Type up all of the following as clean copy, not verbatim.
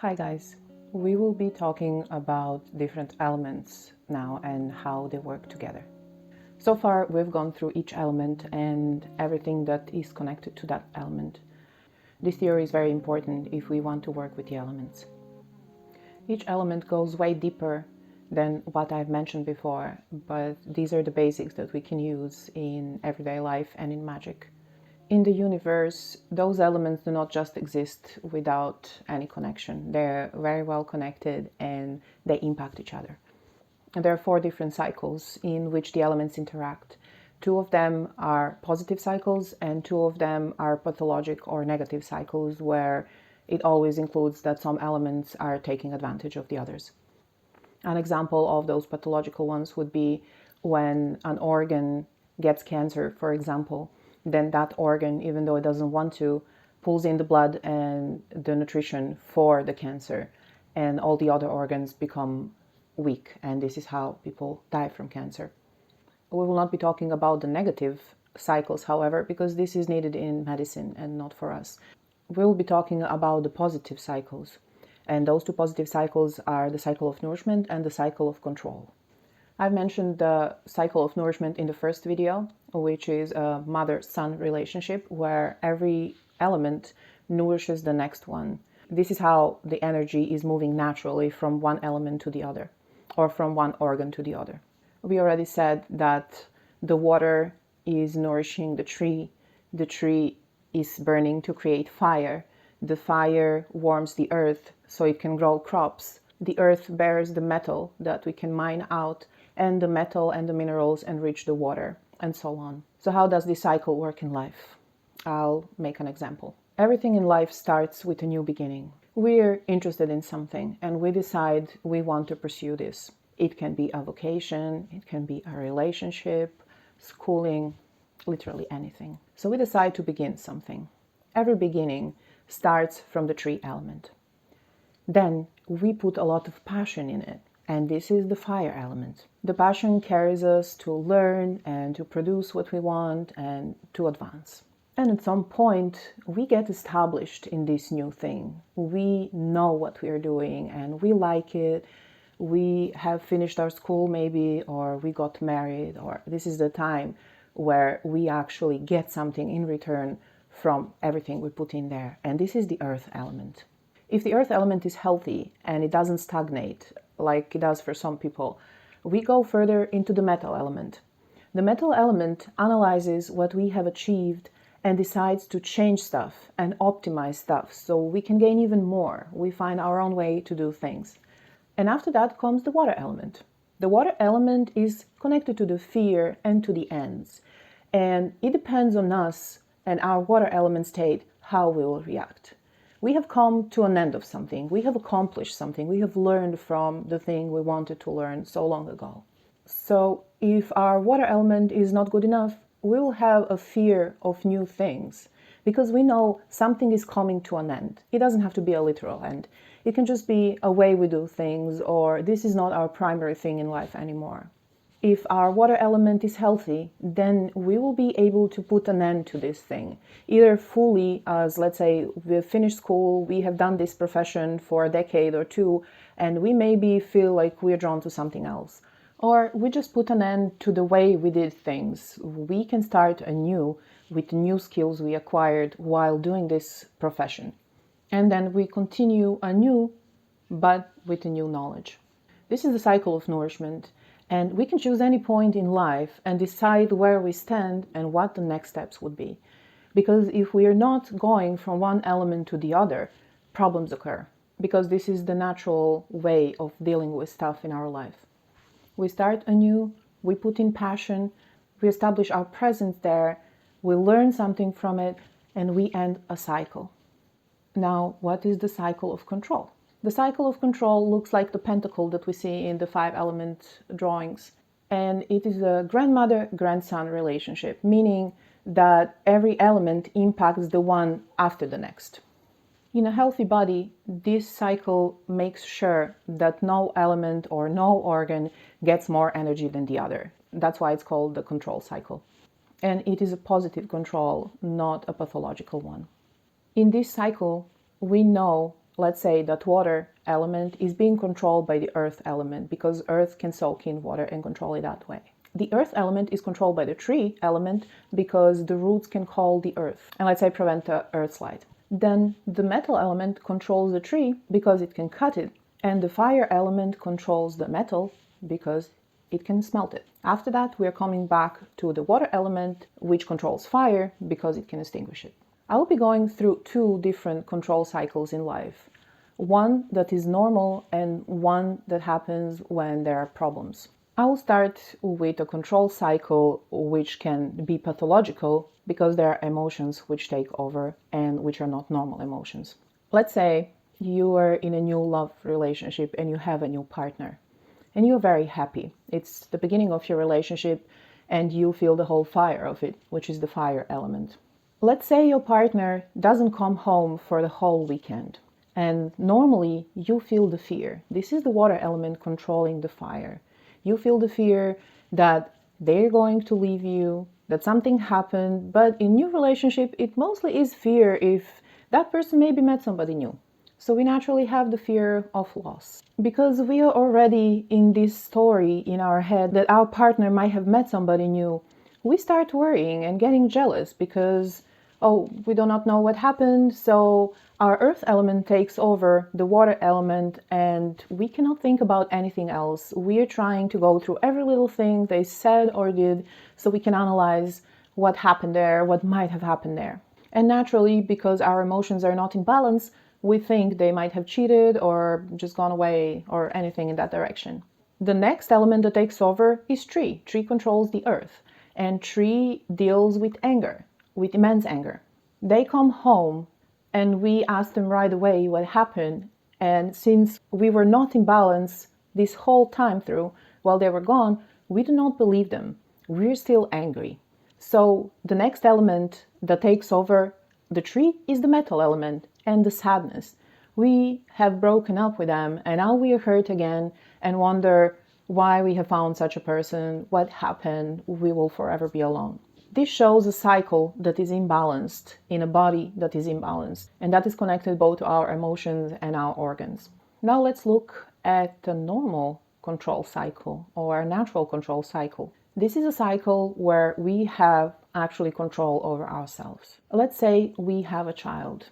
Hi guys, we will be talking about different elements now and how they work together. So far we've gone through each element and everything that is connected to that element. This theory is very important if we want to work with the elements. Each element goes way deeper than what I've mentioned before, but these are the basics that we can use in everyday life and in magic. In the universe, those elements do not just exist without any connection. They're very well connected and they impact each other. And there are 4 different cycles in which the elements interact. 2 of them are positive cycles and 2 of them are pathologic or negative cycles, where it always includes that some elements are taking advantage of the others. An example of those pathological ones would be when an organ gets cancer, for example. Then that organ, even though it doesn't want to, pulls in the blood and the nutrition for the cancer, and all the other organs become weak, and this is how people die from cancer. We will not be talking about the negative cycles, however, because this is needed in medicine and not for us. We will be talking about the positive cycles, and those 2 positive cycles are the cycle of nourishment and the cycle of control. I've mentioned the cycle of nourishment in the first video, which is a mother-son relationship where every element nourishes the next one. This is how the energy is moving naturally from one element to the other, or from one organ to the other. We already said that the water is nourishing the tree is burning to create fire, the fire warms the earth so it can grow crops, the earth bears the metal that we can mine out, and the metal and the minerals enrich the water, and so on. So how does this cycle work in life? I'll make an example. Everything in life starts with a new beginning. We're interested in something and we decide we want to pursue this. It can be a vocation, it can be a relationship, schooling, literally anything. So we decide to begin something. Every beginning starts from the tree element. Then we put a lot of passion in it. And this is the fire element. The passion carries us to learn and to produce what we want and to advance. And at some point, we get established in this new thing. We know what we are doing and we like it. We have finished our school maybe, or we got married, or this is the time where we actually get something in return from everything we put in there. And this is the earth element. If the earth element is healthy and it doesn't stagnate, like it does for some people, we go further into the metal element. The metal element analyzes what we have achieved and decides to change stuff and optimize stuff so we can gain even more. We find our own way to do things. And after that comes the water element. The water element is connected to the fear and to the ends. And it depends on us and our water element state how we will react. We have come to an end of something. We have accomplished something. We have learned from the thing we wanted to learn so long ago. So if our water element is not good enough, we will have a fear of new things because we know something is coming to an end. It doesn't have to be a literal end. It can just be a way we do things, or this is not our primary thing in life anymore. If our water element is healthy, then we will be able to put an end to this thing, either fully, as let's say we've finished school, we have done this profession for a decade or 2, and we maybe feel like we're drawn to something else. Or we just put an end to the way we did things. We can start anew with new skills we acquired while doing this profession. And then we continue anew, but with a new knowledge. This is the cycle of nourishment. And we can choose any point in life and decide where we stand and what the next steps would be. Because if we are not going from one element to the other, problems occur. Because this is the natural way of dealing with stuff in our life. We start anew, we put in passion, we establish our presence there, we learn something from it, and we end a cycle. Now, what is the cycle of control? The cycle of control looks like the pentacle that we see in the 5-element drawings. And it is a grandmother-grandson relationship, meaning that every element impacts the one after the next. In a healthy body, this cycle makes sure that no element or no organ gets more energy than the other. That's why it's called the control cycle. And it is a positive control, not a pathological one. In this cycle, we know let's say that water element is being controlled by the earth element because earth can soak in water and control it that way. The earth element is controlled by the tree element because the roots can call the earth and, let's say, prevent a earth slide. Then the metal element controls the tree because it can cut it, and the fire element controls the metal because it can smelt it. After that, we are coming back to the water element, which controls fire because it can extinguish it. I will be going through two different control cycles in life. One that is normal and one that happens when there are problems. I will start with a control cycle which can be pathological because there are emotions which take over and which are not normal emotions. Let's say you are in a new love relationship and you have a new partner and you're very happy. It's the beginning of your relationship and you feel the whole fire of it, which is the fire element. Let's say your partner doesn't come home for the whole weekend and normally you feel the fear. This is the water element controlling the fire. You feel the fear that they're going to leave you, that something happened, but in new relationship, it mostly is fear if that person maybe met somebody new. So we naturally have the fear of loss. Because we are already in this story in our head that our partner might have met somebody new, we start worrying and getting jealous because, oh, we do not know what happened, so our earth element takes over the water element and we cannot think about anything else. We are trying to go through every little thing they said or did so we can analyze what happened there, what might have happened there. And naturally, because our emotions are not in balance, we think they might have cheated or just gone away or anything in that direction. The next element that takes over is tree. Tree controls the earth and tree deals with anger, with immense anger. They come home and we ask them right away what happened. And since we were not in balance this whole time through while they were gone, we do not believe them. We're still angry. So the next element that takes over the tree is the metal element and the sadness. We have broken up with them and now we are hurt again and wonder why we have found such a person, what happened, we will forever be alone. This shows a cycle that is imbalanced in a body that is imbalanced, and that is connected both to our emotions and our organs. Now let's look at the normal control cycle or a natural control cycle. This is a cycle where we have actually control over ourselves. Let's say we have a child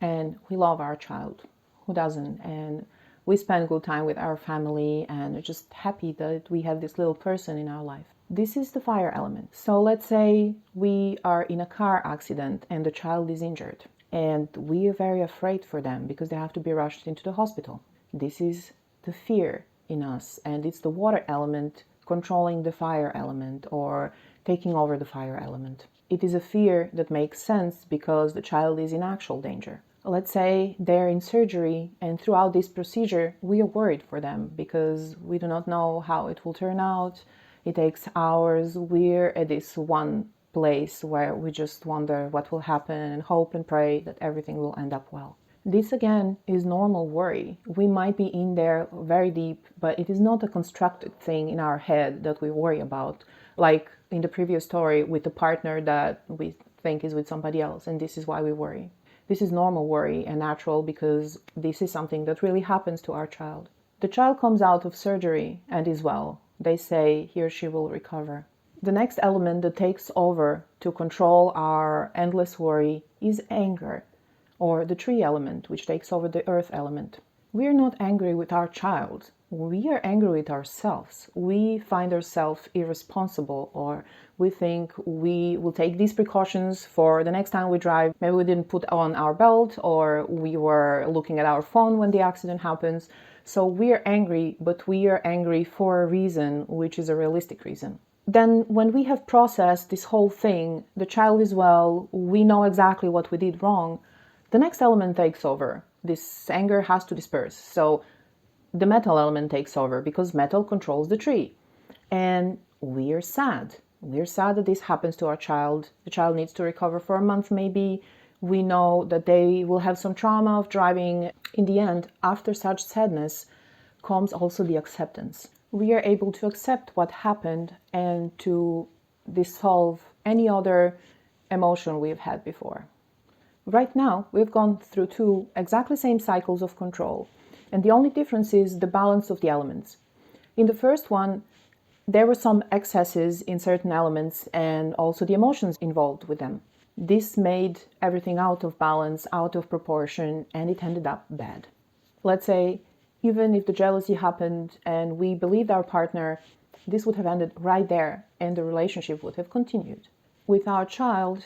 and we love our child. Who doesn't? And we spend good time with our family and are just happy that we have this little person in our life. This is the fire element. So let's say we are in a car accident and the child is injured and we are very afraid for them because they have to be rushed into the hospital. This is the fear in us and it's the water element controlling the fire element or taking over the fire element. It is a fear that makes sense because the child is in actual danger. Let's say they're in surgery and throughout this procedure we are worried for them because we do not know how it will turn out. It takes hours. We're at this one place where we just wonder what will happen and hope and pray that everything will end up well. This again is normal worry. We might be in there very deep, but it is not a constructed thing in our head that we worry about, like in the previous story with the partner that we think is with somebody else, and this is why we worry. This is normal worry and natural because this is something that really happens to our child. The child comes out of surgery and is well. They say he or she will recover. The next element that takes over to control our endless worry is anger, or the tree element, which takes over the earth element. We are not angry with our child. We are angry with ourselves. We find ourselves irresponsible, or we think we will take these precautions for the next time we drive. Maybe we didn't put on our belt, or we were looking at our phone when the accident happens. So we are angry, but we are angry for a reason, which is a realistic reason. Then when we have processed this whole thing, the child is well, we know exactly what we did wrong, the next element takes over. This anger has to disperse. So the metal element takes over because metal controls the tree. And we are sad. We're sad that this happens to our child. The child needs to recover for a month maybe. We know that they will have some trauma of driving. In the end, after such sadness comes also the acceptance. We are able to accept what happened and to dissolve any other emotion we've had before. Right now, we've gone through two exactly same cycles of control, and the only difference is the balance of the elements. In the first one, there were some excesses in certain elements and also the emotions involved with them. This made everything out of balance, out of proportion, and it ended up bad. Let's say, even if the jealousy happened and we believed our partner, this would have ended right there and the relationship would have continued. With our child,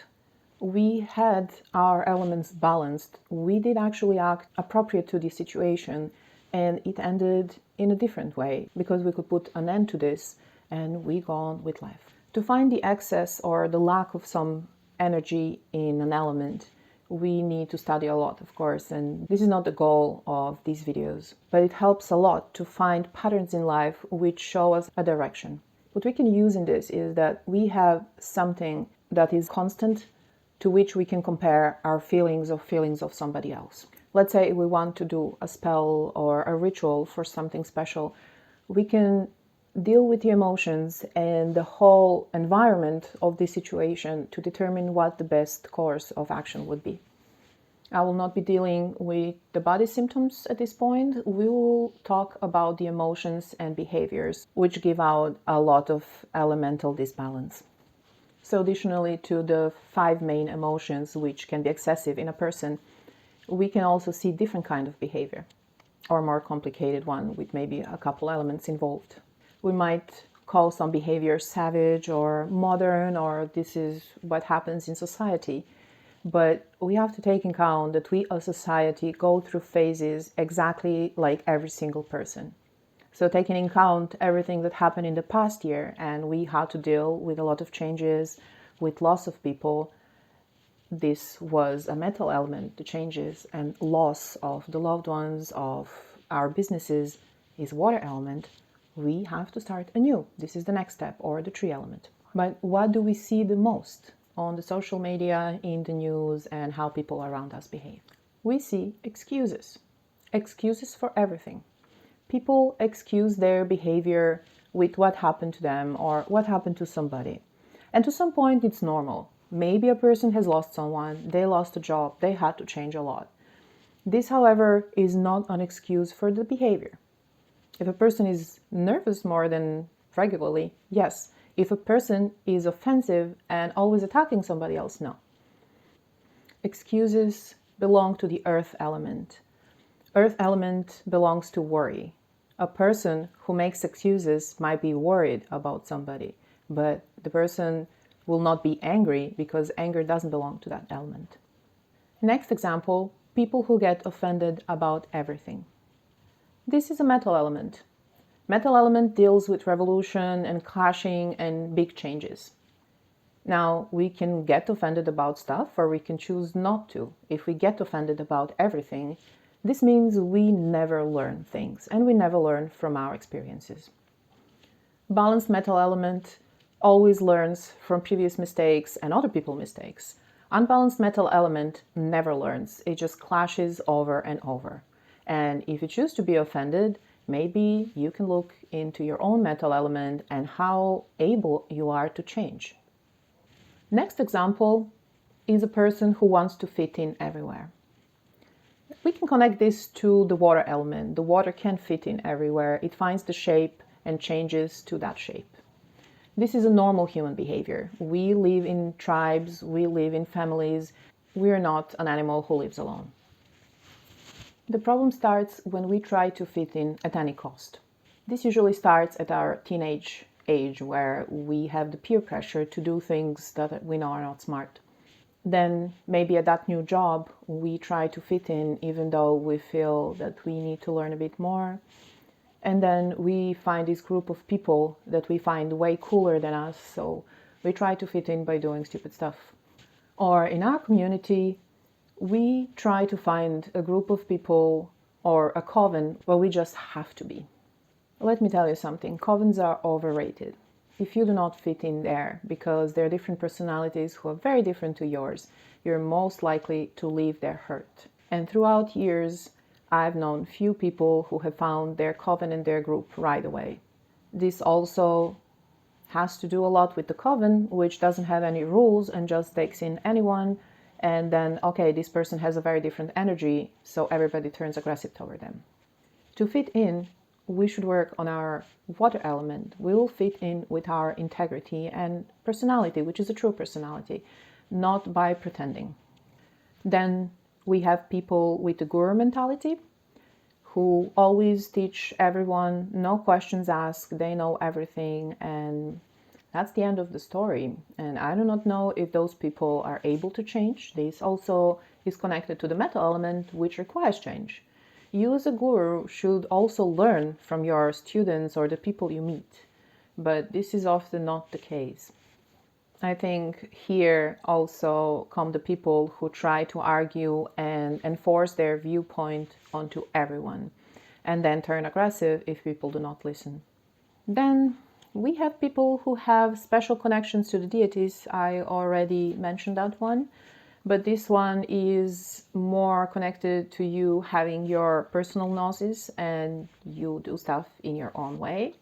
we had our elements balanced. We did actually act appropriate to the situation, and it ended in a different way because we could put an end to this and we go on with life. To find the excess or the lack of some energy in an element, we need to study a lot, of course, and this is not the goal of these videos, but it helps a lot to find patterns in life which show us a direction. What we can use in this is that we have something that is constant to which we can compare our feelings of somebody else. Let's say we want to do a spell or a ritual for something special. We can deal with the emotions and the whole environment of this situation to determine what the best course of action would be. I will not be dealing with the body symptoms at this point. We will talk about the emotions and behaviors, which give out a lot of elemental disbalance. So additionally to the 5 main emotions which can be excessive in a person, we can also see different kind of behavior, or more complicated one with maybe a couple elements involved. We might call some behavior savage or modern, or this is what happens in society. But we have to take in account that we as society go through phases exactly like every single person. So taking in account everything that happened in the past year, and we had to deal with a lot of changes, with loss of people, this was a metal element, the changes and loss of the loved ones, of our businesses, is water element. We have to start anew. This is the next step, or the tree element. But what do we see the most on the social media, in the news, and how people around us behave? We see excuses. Excuses for everything. People excuse their behavior with what happened to them or what happened to somebody. And to some point, it's normal. Maybe a person has lost someone, they lost a job, they had to change a lot. This, however, is not an excuse for the behavior. If a person is nervous more than regularly, yes. If a person is offensive and always attacking somebody else, no. Excuses belong to the earth element. Earth element belongs to worry. A person who makes excuses might be worried about somebody, but the person will not be angry because anger doesn't belong to that element. Next example, people who get offended about everything. This is a metal element. Metal element deals with revolution and clashing and big changes. Now, we can get offended about stuff or we can choose not to. If we get offended about everything, this means we never learn things and we never learn from our experiences. Balanced metal element always learns from previous mistakes and other people's mistakes. Unbalanced metal element never learns. It just clashes over and over. And if you choose to be offended, maybe you can look into your own metal element and how able you are to change. Next example is a person who wants to fit in everywhere. We can connect this to the water element. The water can fit in everywhere. It finds the shape and changes to that shape. This is a normal human behavior. We live in tribes, we live in families. We are not an animal who lives alone. The problem starts when we try to fit in at any cost. This usually starts at our teenage age, where we have the peer pressure to do things that we know are not smart. Then maybe at that new job, we try to fit in even though we feel that we need to learn a bit more. And then we find this group of people that we find way cooler than us, so we try to fit in by doing stupid stuff. Or in our community, we try to find a group of people or a coven where we just have to be. Let me tell you something, covens are overrated. If you do not fit in there because there are different personalities who are very different to yours, you're most likely to leave there hurt. And throughout years, I've known few people who have found their coven and their group right away. This also has to do a lot with the coven, which doesn't have any rules and just takes in anyone And then, okay, this person has a very different energy, so everybody turns aggressive toward them. To fit in, we should work on our water element. We will fit in with our integrity and personality, which is a true personality, not by pretending. Then we have people with the guru mentality who always teach everyone, no questions asked, they know everything, and that's the end of the story. And I do not know if those people are able to change. This also is connected to the metal element, which requires change. You as a guru should also learn from your students or the people you meet, but this is often not the case. I think here also come the people who try to argue and enforce their viewpoint onto everyone, and then turn aggressive if people do not listen. Then we have people who have special connections to the deities. I already mentioned that one, but this one is more connected to you having your personal gnosis and you do stuff in your own way.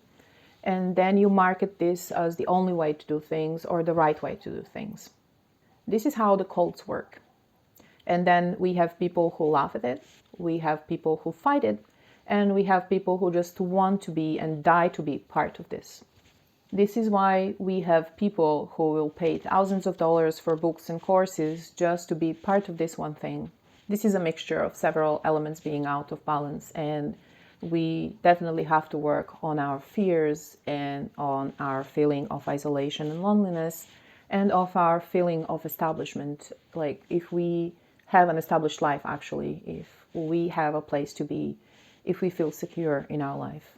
And then you market this as the only way to do things or the right way to do things. This is how the cults work. And then we have people who laugh at it, we have people who fight it, and we have people who just want to be and die to be part of this. This is why we have people who will pay thousands of dollars for books and courses just to be part of this one thing. This is a mixture of several elements being out of balance, and we definitely have to work on our fears and on our feeling of isolation and loneliness and of our feeling of establishment. Like if we have an established life, actually, if we have a place to be, if we feel secure in our life.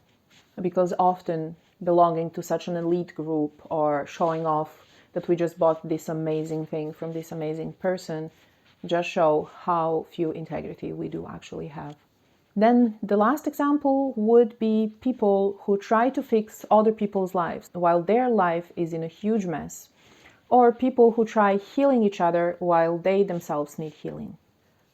Because often belonging to such an elite group or showing off that we just bought this amazing thing from this amazing person just show how few integrity we do actually have. Then the last example would be people who try to fix other people's lives while their life is in a huge mess, or people who try healing each other while they themselves need healing.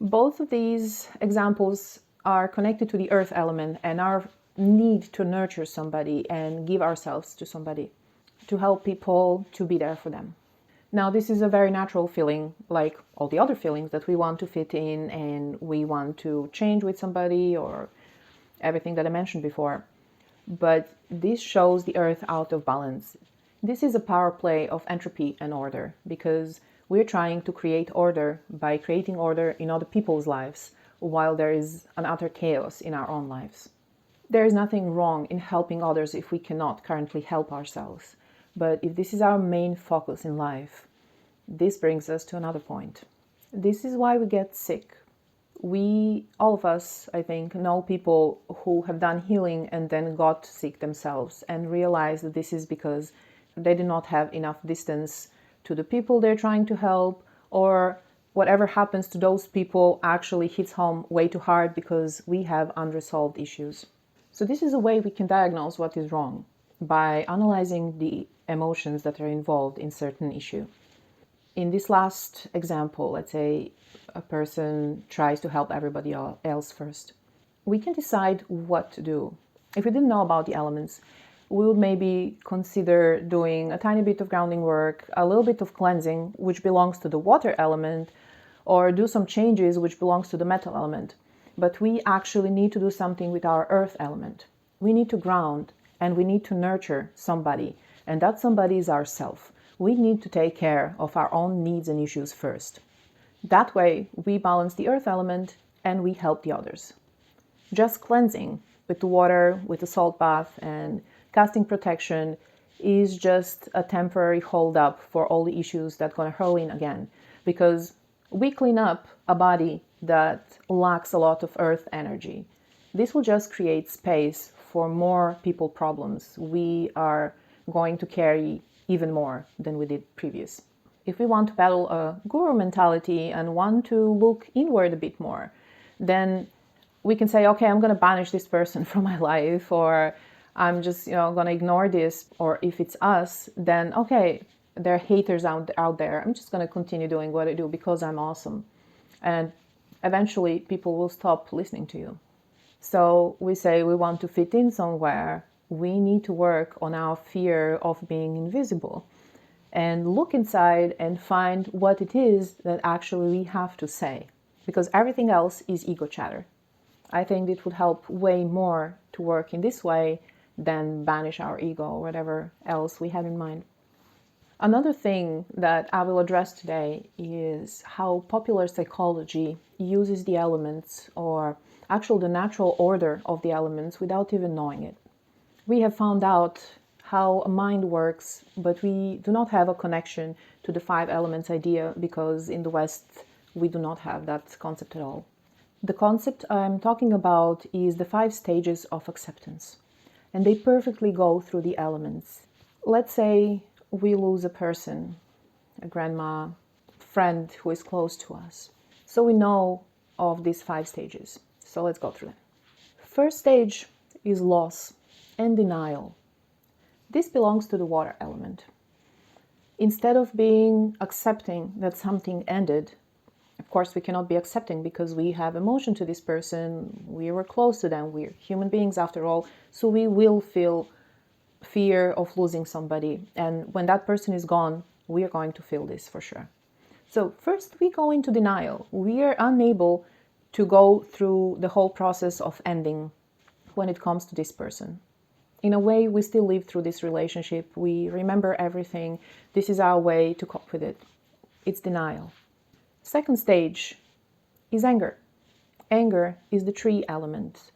Both of these examples are connected to the earth element and our need to nurture somebody and give ourselves to somebody, to help people, to be there for them. Now, this is a very natural feeling, like all the other feelings, that we want to fit in and we want to change with somebody or everything that I mentioned before. But this shows the earth out of balance. This is a power play of entropy and order, because we're trying to create order by creating order in other people's lives, while there is an utter chaos in our own lives. There is nothing wrong in helping others if we cannot currently help ourselves. But if this is our main focus in life, this brings us to another point. This is why we get sick. We, all of us, I think, know people who have done healing and then got sick themselves and realize that this is because they did not have enough distance to the people they're trying to help, or whatever happens to those people actually hits home way too hard because we have unresolved issues. So this is a way we can diagnose what is wrong, by analyzing the emotions that are involved in certain issue. In this last example, let's say a person tries to help everybody else first. We can decide what to do. If we didn't know about the elements, we would maybe consider doing a tiny bit of grounding work, a little bit of cleansing, which belongs to the water element, or do some changes, which belongs to the metal element. But we actually need to do something with our earth element. We need to ground, and we need to nurture somebody, and that somebody is ourself. We need to take care of our own needs and issues first. That way, we balance the earth element and we help the others. Just cleansing with the water, with the salt bath, and casting protection is just a temporary hold up for all the issues that are going to hurl in again, because we clean up a body that lacks a lot of earth energy. This will just create space for more people problems. We are going to carry even more than we did previous. If we want to battle a guru mentality and want to look inward a bit more, then we can say, okay, I'm going to banish this person from my life, or I'm just, going to ignore this. Or if it's us, then okay, there are haters out there. I'm just going to continue doing what I do because I'm awesome. And eventually people will stop listening to you. So we say we want to fit in somewhere. We need to work on our fear of being invisible. and look inside and find what it is that actually we have to say, because everything else is ego chatter. I think it would help way more to work in this way than banish our ego or whatever else we have in mind. Another thing that I will address today is how popular psychology uses the elements, or actually the natural order of the elements, without even knowing it. We have found out how a mind works, but we do not have a connection to the 5 elements idea, because in the West we do not have that concept at all. The concept I'm talking about is the 5 stages of acceptance, and they perfectly go through the elements. Let's say we lose a person, a grandma, friend who is close to us. So we know of these 5 stages. So let's go through them. First stage is loss and denial. This belongs to the water element. Instead of being accepting that something ended, of course we cannot be accepting because we have emotion to this person, we were close to them, we're human beings after all, so we will feel fear of losing somebody, and when that person is gone, we are going to feel this for sure. So first we go into denial. We are unable to go through the whole process of ending when it comes to this person. In a way, we still live through this relationship. We remember everything. This is our way to cope with it. It's denial. Second stage is anger. Anger is the tree element.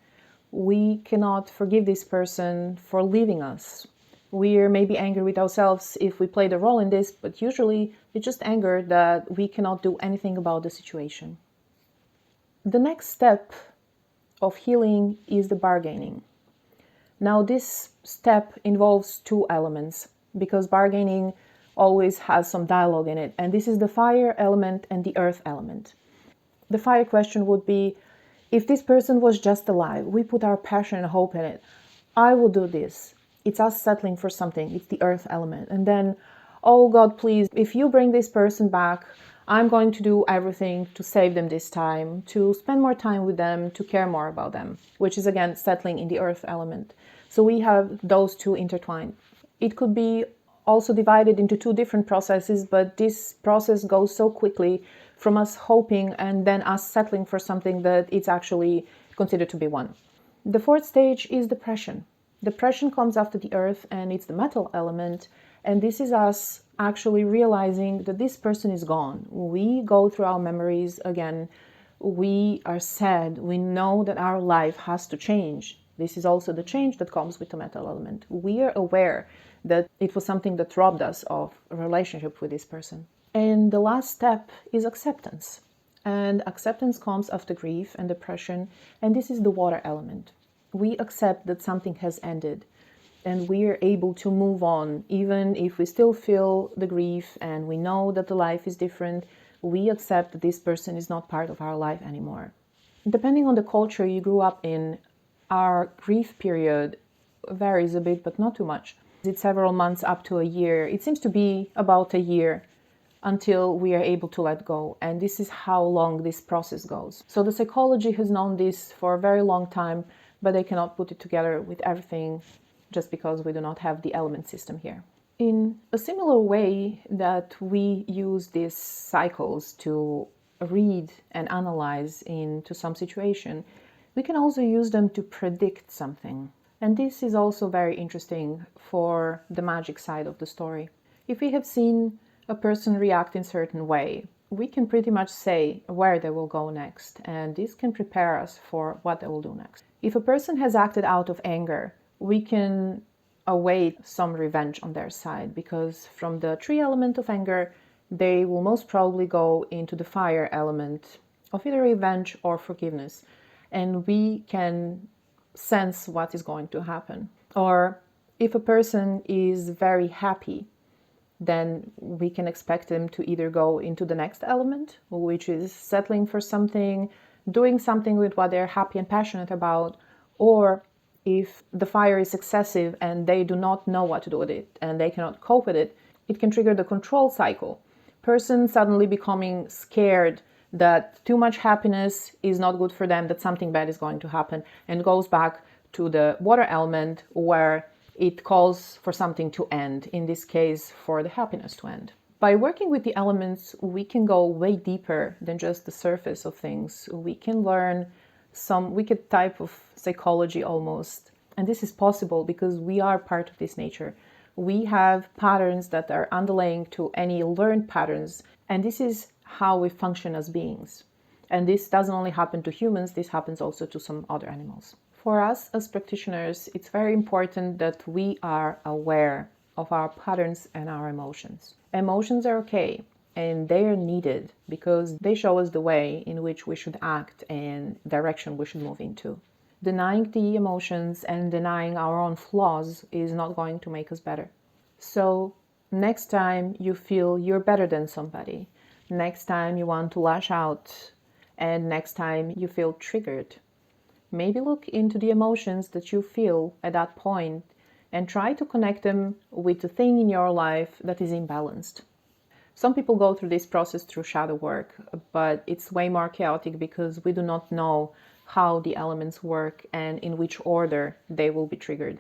We cannot forgive this person for leaving us. We're maybe angry with ourselves if we played a role in this, but usually it's just anger that we cannot do anything about the situation. The next step of healing is the bargaining. Now this step involves 2 elements, because bargaining always has some dialogue in it, and this is the fire element and the earth element. The fire question would be, if this person was just alive, we put our passion and hope in it, I will do this. It's us settling for something. It's the earth element. And then, oh God, please, if you bring this person back, I'm going to do everything to save them this time, to spend more time with them, to care more about them, which is again settling in the earth element. So we have those 2 intertwined. It could be also divided into 2 different processes, but this process goes so quickly from us hoping and then us settling for something that it's actually considered to be one. The 4th stage is depression. Depression comes after the earth, and it's the metal element, and this is us actually realizing that this person is gone. We go through our memories again. We are sad. We know that our life has to change. This is also the change that comes with the metal element. We are aware that it was something that robbed us of a relationship with this person. And the last step is acceptance. And acceptance comes after grief and depression, and this is the water element. We accept that something has ended, and we are able to move on, even if we still feel the grief and we know that the life is different. We accept that this person is not part of our life anymore. Depending on the culture you grew up in, our grief period varies a bit, but not too much. It's several months up to a year. It seems to be about a year until we are able to let go. And this is how long this process goes. So the psychology has known this for a very long time, but they cannot put it together with everything just because we do not have the element system here. In a similar way that we use these cycles to read and analyze into some situation, we can also use them to predict something. And this is also very interesting for the magic side of the story. If we have seen a person react in a certain way, we can pretty much say where they will go next, and this can prepare us for what they will do next. If a person has acted out of anger, we can await some revenge on their side, because from the tree element of anger, they will most probably go into the fire element of either revenge or forgiveness, and we can sense what is going to happen. Or if a person is very happy, then we can expect them to either go into the next element, which is settling for something, doing something with what they're happy and passionate about, or if the fire is excessive and they do not know what to do with it and they cannot cope with it, it can trigger the control cycle. Person suddenly becoming scared that too much happiness is not good for them, that something bad is going to happen, and goes back to the water element where It calls for something to end, in this case, for the happiness to end. By working with the elements, we can go way deeper than just the surface of things. We can learn some wicked type of psychology almost. And this is possible because we are part of this nature. We have patterns that are underlying to any learned patterns, and this is how we function as beings. And this doesn't only happen to humans, this happens also to some other animals. For us as practitioners, it's very important that we are aware of our patterns and our emotions. Emotions are okay, and they are needed because they show us the way in which we should act and direction we should move into. Denying the emotions and denying our own flaws is not going to make us better. So next time you feel you're better than somebody, next time you want to lash out, and next time you feel triggered, maybe look into the emotions that you feel at that point and try to connect them with the thing in your life that is imbalanced. Some people go through this process through shadow work, but it's way more chaotic because we do not know how the elements work and in which order they will be triggered.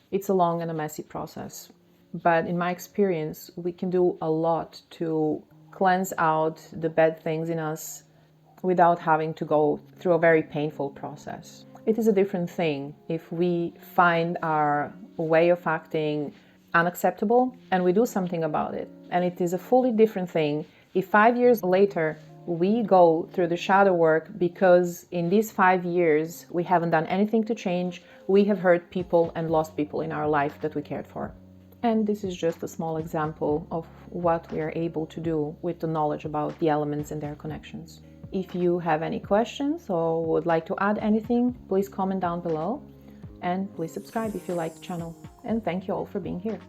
It's a long and a messy process. But in my experience, we can do a lot to cleanse out the bad things in us without having to go through a very painful process. It is a different thing if we find our way of acting unacceptable and we do something about it. And it is a fully different thing if 5 years later we go through the shadow work because in these 5 years we haven't done anything to change, we have hurt people and lost people in our life that we cared for. And this is just a small example of what we are able to do with the knowledge about the elements and their connections. If you have any questions or would like to add anything, please comment down below and please subscribe if you like the channel. And thank you all for being here.